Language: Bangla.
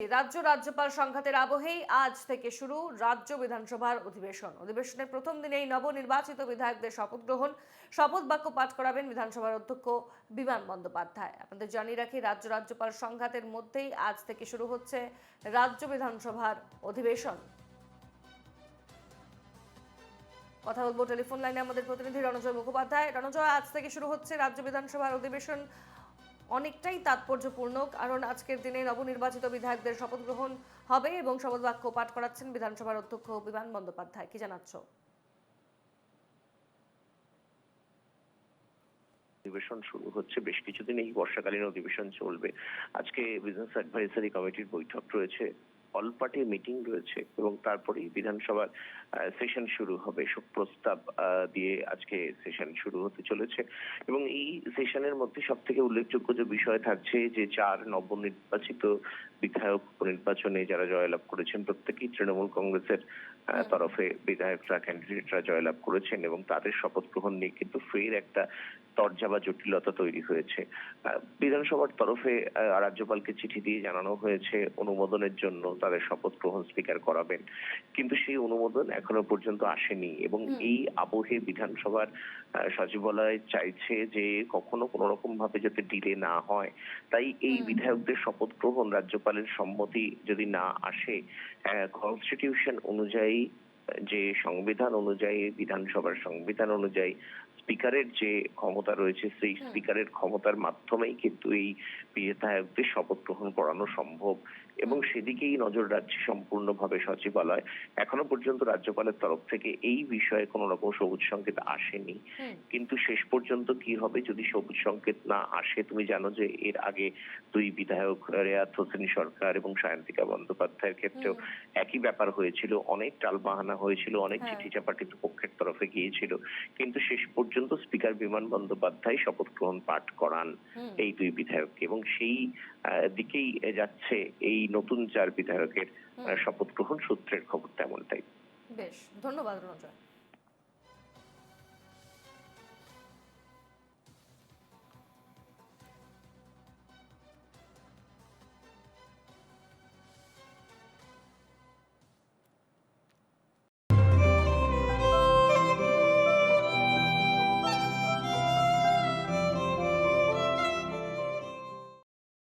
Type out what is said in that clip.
রাজ্যপাল সংঘাতের আবহেই আজ থেকে শুরু রাজ্য বিধানসভার অধিবেশনের প্রথম দিনেই নবনির্বাচিত বিধায়কদের শপথ বাক্য পাঠ করাবেন বিধানসভার অধ্যক্ষ বিমান বন্দ্যোপাধ্যায়। আপনাদের জানিয়ে রাখি, রাজ্যপাল সংঘাতের মধ্যেই আজ থেকে শুরু হচ্ছে রাজ্য বিধানসভার অধিবেশন। কথা বলবো টেলিফোন লাইনে আমাদের প্রতিনিধি রণজয় মুখোপাধ্যায়। রণজয়, আজ থেকে শুরু হচ্ছে রাজ্য বিধানসভার অধিবেশন, অনেকটাই তাৎপর্যপূর্ণ, কারণ আজকের দিনে নবনির্বাচিত বিধায়কদের শপথ গ্রহণ হবে এবং শপথ বাক্য পাঠ করাচ্ছেন বিধানসভার অধ্যক্ষ বিমান বন্দ্যোপাধ্যায়। কি জানাচ্ছ? অধিবেশন শুরু হচ্ছে, বেশ কিছুদিন এই বর্ষাকালীন অধিবেশন চলবে। আজকে বিজনেস অ্যাডভাইজারি কমিটির বৈঠক রয়েছে, অল পার্টি মিটিং রয়েছে এবং তারপরেই বিধানসভার সেশন শুরু হবে। শোক প্রস্তাব দিয়ে আজকে সেশন শুরু হতে চলেছে এবং এই সেশনের মধ্যে সব থেকে উল্লেখযোগ্য যে বিষয় থাকছে যে 4 নবনির্বাচিত বিধায়ক নির্বাচনে যারা জয়লাভ করেছেন প্রত্যেকেই তৃণমূল কংগ্রেসের তরফে বিধায়করা, ক্যান্ডিডেটরা জয়লাভ করেছেন এবং তাদের শপথ গ্রহণ নিয়ে কিন্তু ফের একটা তরজা বা জটিলতা তৈরি হয়েছে। বিধানসভার তরফে রাজ্যপালকে চিঠি দিয়ে জানানো হয়েছে অনুমোদনের জন্য তাদের শপথ গ্রহণ স্পিকার করাবেন, কিন্তু সেই অনুমোদন এখনো পর্যন্ত আসেনি এবং এই আবহে বিধানসভার সচিবালয় চাইছে যে কখনো কোনো রকম ভাবে যাতে ডিলে না হয়। তাই এই বিধায়কদের শপথ গ্রহণ রাজ্যপালের সম্মতি যদি না আসে, কনস্টিটিউশন অনুযায়ী, যে সংবিধান অনুযায়ী, বিধানসভার সংবিধান অনুযায়ী স্পিকারের যে ক্ষমতা রয়েছে সেই স্পিকারের ক্ষমতার মাধ্যমেই কিন্তু এই বিধায়কদের শপথ গ্রহণ করানো সম্ভব এবং সেদিকেই নজর রাখছে সম্পূর্ণভাবে সচিবালয়। এখনো পর্যন্ত রাজ্যপালের তরফ থেকে এই বিষয়ে কোনো রকম সবুজ সংকেত আসেনি, কিন্তু শেষ পর্যন্ত কি হবে যদি সবুজ সংকেত না আসে? তুমি জানো যে এর আগে 2 বিধায়ক রেয়াত হোসেন সরকার এবং সায়ন্তিকা বন্দ্যোপাধ্যায়ের ক্ষেত্রেও একই ব্যাপার হয়েছিল, অনেক টালবাহানা হয়েছিল, অনেক চিঠি চাপাটি পক্ষের তরফে গিয়েছিল, কিন্তু শেষ পর্যন্ত স্পিকার বিমান বন্দ্যোপাধ্যায় শপথ গ্রহণ পাঠ করান এই 2 বিধায়ককে এবং সেই দিকেই যাচ্ছে এই নতুন 4 বিধায়কের শপথ গ্রহণ সূত্রের খবর তেমনটাই। বেশ, ধন্যবাদ রণজয়।